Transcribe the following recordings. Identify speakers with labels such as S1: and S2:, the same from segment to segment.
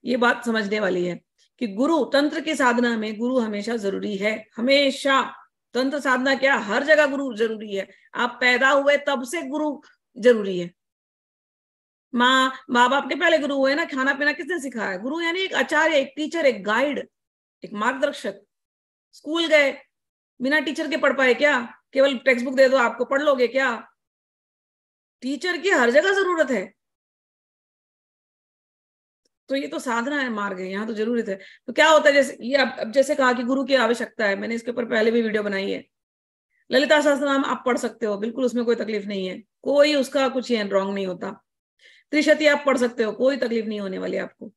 S1: ये बात समझने वाली है कि गुरु, तंत्र की साधना में गुरु हमेशा जरूरी है, हमेशा। तंत्र साधना क्या, हर जगह गुरु जरूरी है। आप पैदा हुए तब से गुरु जरूरी है। माँ बाप के पहले गुरु हुए ना, खाना पीना किसने सिखाया? गुरु यानी एक आचार्य, एक टीचर, एक गाइड, एक मार्गदर्शक। स्कूल गए, बिना टीचर के पढ़ पाए क्या? केवल टेक्स्ट बुक दे दो आपको, पढ़ लोगे क्या? टीचर की हर जगह जरूरत है। तो ये तो साधना है, मार्ग है, यहाँ तो जरूरत है। तो क्या होता है, जैसे ये अब जैसे कहा कि गुरु की आवश्यकता है, मैंने इसके ऊपर पहले भी वीडियो बनाई है। ललिता सहस्त्रनाम आप पढ़ सकते हो, बिल्कुल उसमें कोई तकलीफ नहीं है, कोई उसका कुछ रॉन्ग नहीं होता। त्रिशती आप पढ़ सकते हो, कोई तकलीफ नहीं होने वाली आपको।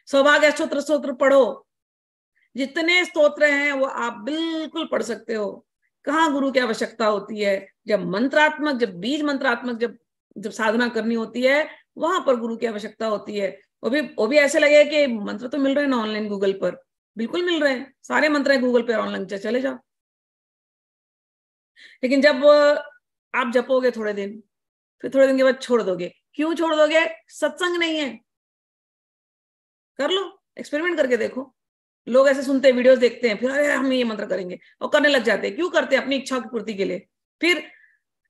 S1: सौभाग्य स्तोत्र पढ़ो, जितने स्तोत्र हैं वो आप बिल्कुल पढ़ सकते हो। कहाँ गुरु की आवश्यकता होती है? जब मंत्रात्मक, जब बीज मंत्रात्मक, जब साधना करनी होती है, वहां पर गुरु की आवश्यकता होती है। वो भी ऐसे लगे कि मंत्र तो मिल रहे हैं ना ऑनलाइन गूगल पर, बिल्कुल मिल रहे हैं, सारे मंत्र हैं गूगल पर ऑनलाइन, चले जाओ। लेकिन जब आप जपोगे थोड़े दिन, फिर थोड़े दिन के बाद छोड़ दोगे। क्यों छोड़ दोगे? सत्संग नहीं है। कर लो, एक्सपेरिमेंट करके देखो। लोग ऐसे सुनते हैं, वीडियोस देखते हैं, फिर अरे हम ये मंत्र करेंगे, और करने लग जाते हैं। क्यों करते हैं? अपनी इच्छा की पूर्ति के लिए। फिर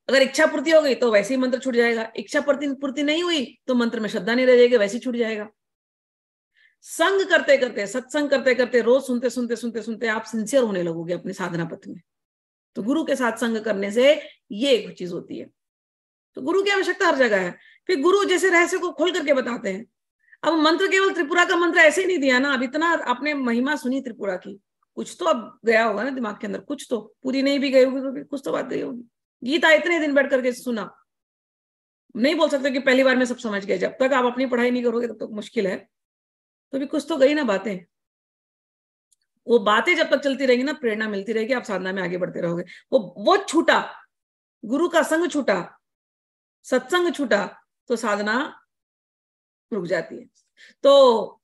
S1: अगर इच्छा पूर्ति हो गई तो वैसे ही मंत्र छूट जाएगा, इच्छा पूर्ति नहीं हुई तो मंत्र में श्रद्धा नहीं रह जाएगी, वैसे ही छूट जाएगा। संग करते करते, सत्संग करते करते, रोज सुनते सुनते सुनते सुनते आप सिंसियर होने लगोगे अपने साधना पथ में। तो गुरु के साथ संग करने से ये एक चीज होती है। तो गुरु की आवश्यकता हर जगह है। फिर गुरु जैसे रहस्य को खोल करके बताते हैं। अब मंत्र केवल त्रिपुरा का मंत्र ऐसे ही नहीं दिया ना। अब इतना आपने महिमा सुनी त्रिपुरा की, कुछ तो अब गया होगा ना दिमाग के अंदर, कुछ तो, पूरी नहीं भी गई होगी तो भी कुछ तो बात गई होगी। गीता इतने दिन बैठ करके सुना, नहीं बोल सकते कि पहली बार में सब समझ गए। जब तक आप अपनी पढ़ाई नहीं करोगे तब तक मुश्किल है। तो भी कुछ तो गई ना बातें। वो बातें जब तक चलती रहेगी ना, प्रेरणा मिलती रहेगी, आप साधना में आगे बढ़ते रहोगे। वो छूटा, गुरु का संग छूटा, सत्संग छूटा, तो साधना रुक जाती है। तो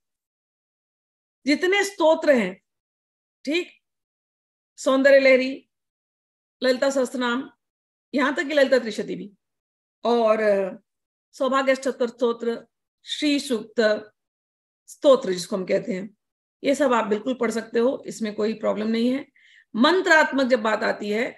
S1: जितने स्तोत्र हैं, ठीक, सौंदर्य लहरी, ललिता सहस्त्रनाम, यहां तक कि ललिता त्रिशती भी, और सौभाग्य स्तोत्र, श्री सूक्त स्तोत्र जिसको हम कहते हैं, ये सब आप बिल्कुल पढ़ सकते हो, इसमें कोई प्रॉब्लम नहीं है। मंत्रात्मक जब बात आती है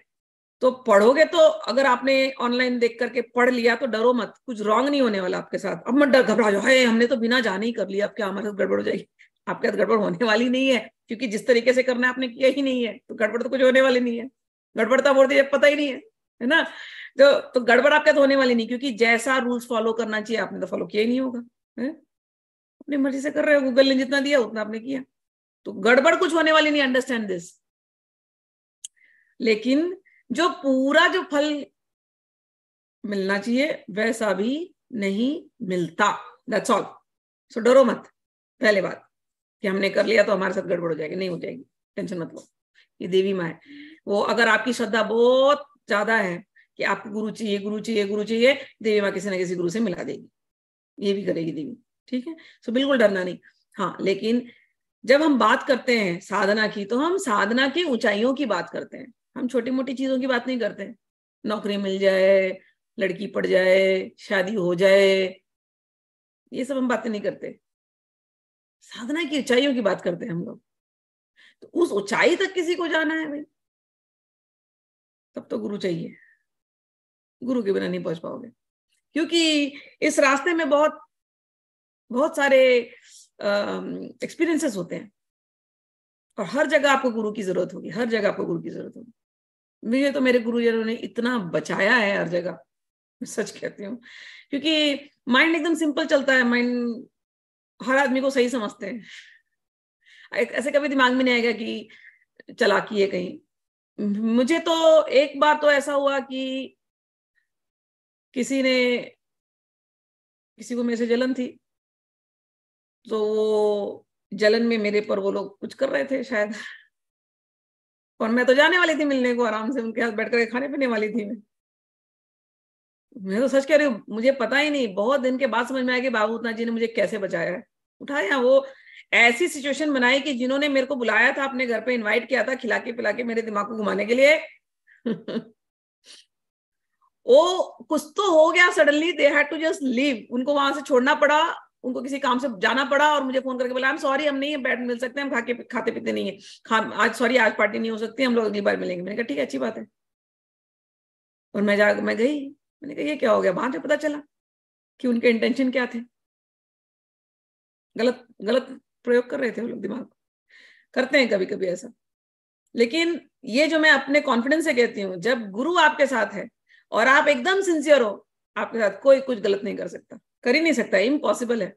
S1: तो पढ़ोगे, तो अगर आपने ऑनलाइन देख करके पढ़ लिया तो डरो मत, कुछ रॉन्ग नहीं होने वाला आपके साथ। अब मत डर घबरा जाओ, है हमने तो बिना जाने ही कर लिया, अब क्या हमारे साथ गड़बड़ हो जाएगी? आपके साथ गड़बड़ होने वाली नहीं है, क्योंकि जिस तरीके से करना आपने किया ही नहीं है, तो गड़बड़ तो कुछ होने वाली नहीं है। गड़बड़ता बोल दी पता ही नहीं है ना? तो गड़बड़ आपके तो होने वाली नहीं, क्योंकि जैसा रूल्स फॉलो करना चाहिए आपने तो फॉलो किया ही नहीं होगा। अपनी मर्जी से कर रहे हो, गूगल ने जितना दिया उतना आपने किया, तो गड़बड़ कुछ होने वाली नहीं, अंडरस्टैंड दिस। लेकिन जो पूरा जो फल मिलना चाहिए वैसा भी नहीं मिलता, दैट्स ऑल। सो डरो मत, पहले बात कि हमने कर लिया तो हमारे साथ गड़बड़ हो जाएगी, नहीं हो जाएगी, टेंशन मत लो। ये देवी माँ है, वो अगर आपकी श्रद्धा बहुत ज्यादा है कि आपको गुरु चाहिए, गुरु चाहिए, गुरु चाहिए, देवी माँ किसी ना किसी गुरु से मिला देगी, ये भी करेगी देवी, ठीक है? सो बिल्कुल डरना नहीं। हाँ, लेकिन जब हम बात करते हैं साधना की, तो हम साधना की ऊंचाइयों की बात करते हैं, हम छोटी मोटी चीजों की बात नहीं करते। नौकरी मिल जाए, लड़की पड़ जाए, शादी हो जाए, ये सब हम बातें नहीं करते। साधना की ऊंचाइयों की बात करते हैं हम लोग। तो उस ऊंचाई तक किसी को जाना है भाई, तब तो गुरु चाहिए। गुरु के बिना नहीं पहुंच पाओगे, क्योंकि इस रास्ते में बहुत बहुत सारे एक्सपीरियंसेस होते हैं, और हर जगह आपको गुरु की जरूरत होगी, हर जगह आपको गुरु की जरूरत होगी। मुझे तो मेरे गुरुजनों ने इतना बचाया है हर जगह, मैं सच कहती हूँ, क्योंकि माइंड एकदम सिंपल चलता है। माइंड हर आदमी को सही समझते हैं, ऐसे कभी दिमाग में नहीं आएगा कि चालाकी है कहीं। मुझे तो एक बार तो ऐसा हुआ कि किसी को मेरे से जलन थी, तो वो जलन में मेरे पर वो लोग कुछ कर रहे थे शायद, और मैं तो जाने वाली थी मिलने को, आराम से उनके साथ बैठ कर खाने पीने वाली थी। मैं तो सच कह रही हूँ, मुझे पता ही नहीं, बहुत दिन के बाद समझ में आया कि बाबूनाथ जी ने मुझे कैसे बचाया है, उठाया। वो ऐसी सिचुएशन बनाई कि जिन्होंने मेरे को बुलाया था अपने घर पे, इनवाइट किया था, खिला के पिला के मेरे दिमाग को घुमाने के लिए वो कुछ तो हो गया, suddenly they had to just leave, उनको वहां से छोड़ना पड़ा। उनको किसी काम से जाना पड़ा और मुझे फोन करके बोला हम सॉरी, हम नहीं बैठ मिल सकते, हम खाते पीते नहीं है, आज सॉरी आज पार्टी नहीं हो सकती, हम लोग अगली बार मिलेंगे। मैंने कहा ठीक है, अच्छी बात है। और मैं गई, मैंने कहा ये क्या हो गया। वहां से पता चला कि उनके इंटेंशन क्या थे, गलत गलत प्रयोग कर रहे थे वो लोग, दिमाग करते हैं कभी कभी ऐसा। लेकिन ये जो मैं अपने कॉन्फिडेंस से कहती हूँ, जब गुरु आपके साथ है और आप एकदम सिंसियर हो, आपके साथ कोई कुछ गलत नहीं कर सकता, कर ही नहीं सकता, इम्पॉसिबल है।